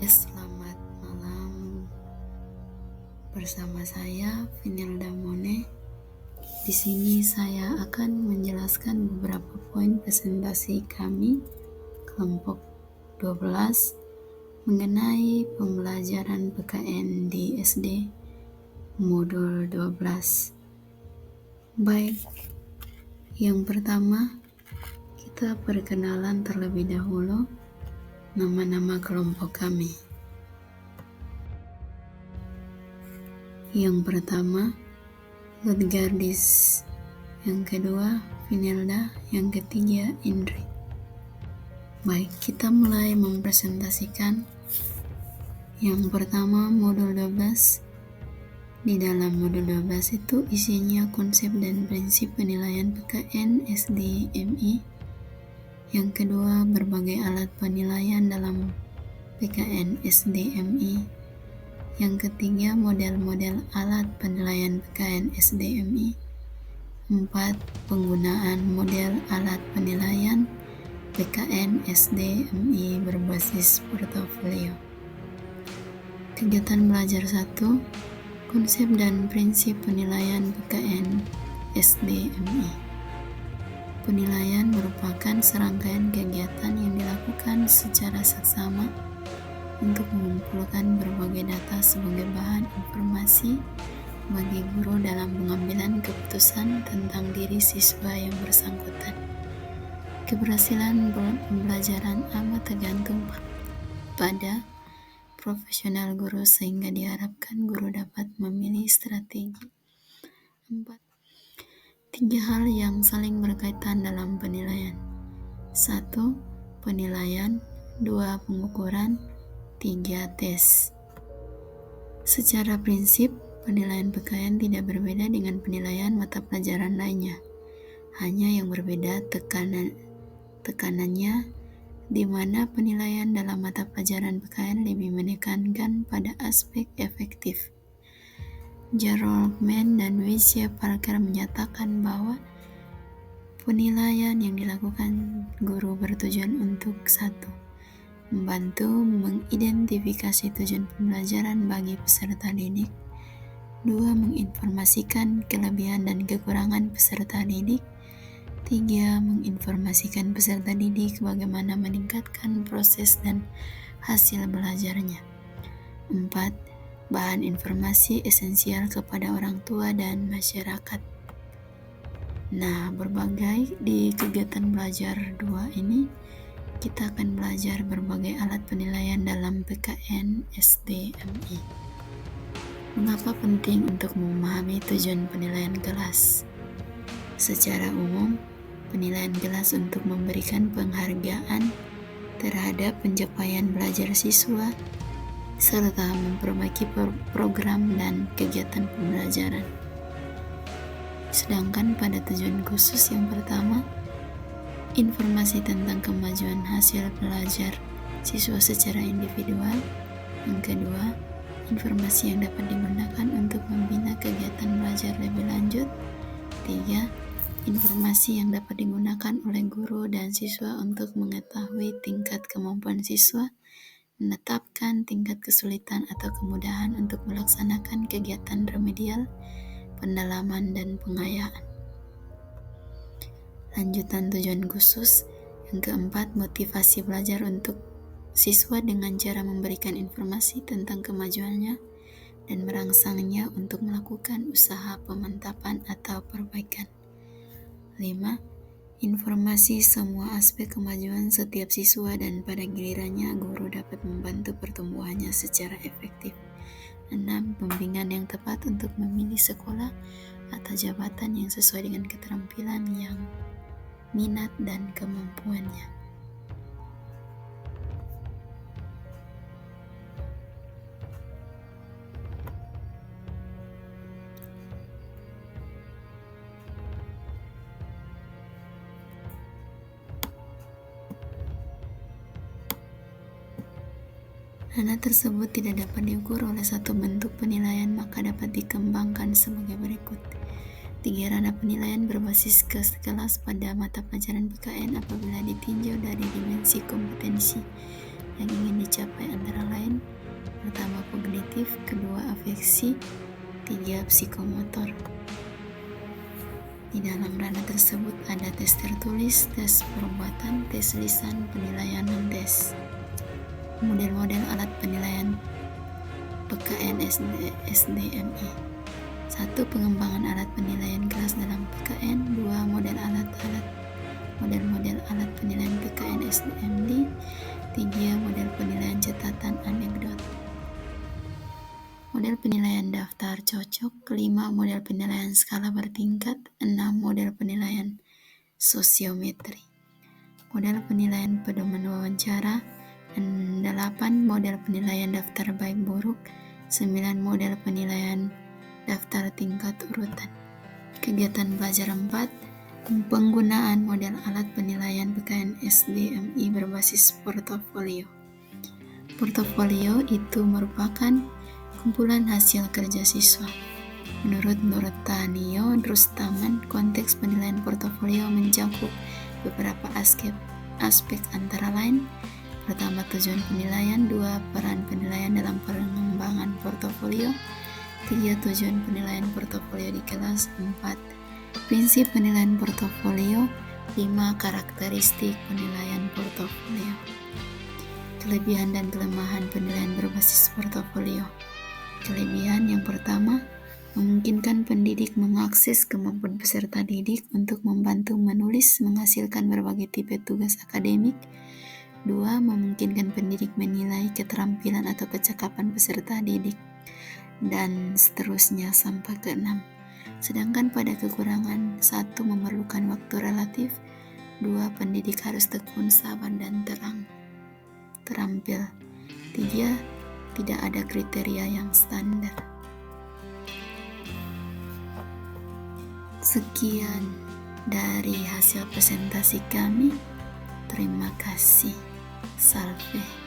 Selamat malam bersama saya Vinilda Mone. Di sini saya akan menjelaskan beberapa poin presentasi kami kelompok 12 mengenai pembelajaran PKN di SD modul 12. Baik, yang pertama kita perkenalan terlebih dahulu nama-nama kelompok kami. Yang pertama, Ludgardis. Yang kedua, Vinilda. Yang ketiga, Indri. Baik, kita mulai mempresentasikan. Yang pertama, modul 12. Di dalam modul 12 itu isinya konsep dan prinsip penilaian PKN SDMI. Yang kedua, berbagai alat penilaian dalam PKN SDMI. Yang ketiga, model-model alat penilaian PKN SDMI. 4. Penggunaan model alat penilaian PKN SDMI berbasis portofolio. Kegiatan belajar 1. Konsep dan prinsip penilaian PKN SDMI. Penilaian merupakan serangkaian kegiatan yang dilakukan secara seksama untuk mengumpulkan berbagai data sebagai bahan informasi bagi guru dalam pengambilan keputusan tentang diri siswa yang bersangkutan. Keberhasilan pembelajaran amat tergantung pada profesional guru sehingga diharapkan guru dapat memilih strategi. 4. 3 hal yang saling berkaitan dalam penilaian. 1. Penilaian. 2. Pengukuran. 3. Tes. Secara prinsip, penilaian PKN tidak berbeda dengan penilaian mata pelajaran lainnya. Hanya yang berbeda tekanannya, di mana penilaian dalam mata pelajaran PKN lebih menekankan pada aspek efektif. Jarol Mann dan W.C. Parker menyatakan bahwa penilaian yang dilakukan guru bertujuan untuk 1. Membantu mengidentifikasi tujuan pembelajaran bagi peserta didik. 2. Menginformasikan kelebihan dan kekurangan peserta didik. 3. Menginformasikan peserta didik bagaimana meningkatkan proses dan hasil belajarnya. 4. Bahan informasi esensial kepada orang tua dan masyarakat. Nah, di kegiatan belajar 2 ini kita akan belajar berbagai alat penilaian dalam PKN SDMI. Mengapa penting untuk memahami tujuan penilaian kelas? Secara umum, penilaian kelas untuk memberikan penghargaan terhadap pencapaian belajar siswa serta memperbaiki program dan kegiatan pembelajaran. Sedangkan pada tujuan khusus yang pertama, informasi tentang kemajuan hasil belajar siswa secara individual. Yang kedua, informasi yang dapat digunakan untuk membina kegiatan belajar lebih lanjut. 3. Informasi yang dapat digunakan oleh guru dan siswa untuk mengetahui tingkat kemampuan siswa, menetapkan tingkat kesulitan atau kemudahan untuk melaksanakan kegiatan remedial, pendalaman, dan pengayaan. Lanjutan tujuan khusus. Yang keempat, motivasi belajar untuk siswa dengan cara memberikan informasi tentang kemajuannya dan merangsangnya untuk melakukan usaha pemantapan atau perbaikan. 5. Informasi semua aspek kemajuan setiap siswa dan pada gilirannya guru dapat membantu pertumbuhannya secara efektif. 6. Pembimbingan yang tepat untuk memilih sekolah atau jabatan yang sesuai dengan keterampilan yang minat dan kemampuannya. Dana tersebut tidak dapat diukur oleh satu bentuk penilaian, maka dapat dikembangkan sebagai berikut. 3. Ranah penilaian berbasis kelas pada mata pelajaran PKN apabila ditinjau dari dimensi kompetensi yang ingin dicapai antara lain: pertama, kognitif; kedua, afeksi; tiga, psikomotor. Di dalam ranah tersebut ada tes tertulis, tes perbuatan, tes lisan, penilaian, dan tes. Model-model alat penilaian PKN SDMI. 1. Pengembangan alat penilaian kelas dalam PKN. 2. Model alat penilaian PKN SDMD. 3. Model penilaian catatan anekdot. Model penilaian daftar cocok. 5. Model penilaian skala bertingkat. 6. Model penilaian sosiometri. Model penilaian pedoman wawancara. 8. Model penilaian daftar baik buruk. 9. Model penilaian daftar tingkat urutan. Kegiatan belajar 4. Penggunaan model alat penilaian PKN SDMI berbasis portofolio. Portofolio itu merupakan kumpulan hasil kerja siswa. Menurut Nurtanio Rustaman, konteks penilaian portofolio mencakup beberapa aspek antara lain: pertama, tujuan penilaian; 2. Peran penilaian dalam pengembangan portofolio; 3. Tujuan penilaian portofolio di kelas; 4. Prinsip penilaian portofolio; 5. Karakteristik penilaian portofolio. Kelebihan dan kelemahan penilaian berbasis portofolio. Kelebihan yang pertama, memungkinkan pendidik mengakses kemampuan peserta didik untuk membantu menulis menghasilkan berbagai tipe tugas akademik. 2. Memungkinkan pendidik menilai keterampilan atau kecakapan peserta didik, dan seterusnya sampai ke 6. Sedangkan pada kekurangan: 1. Memerlukan waktu relatif; 2. Pendidik harus tekun, sabar, dan terampil; 3. Tidak ada kriteria yang standar. Sekian dari hasil presentasi kami. Terima kasih. Salve.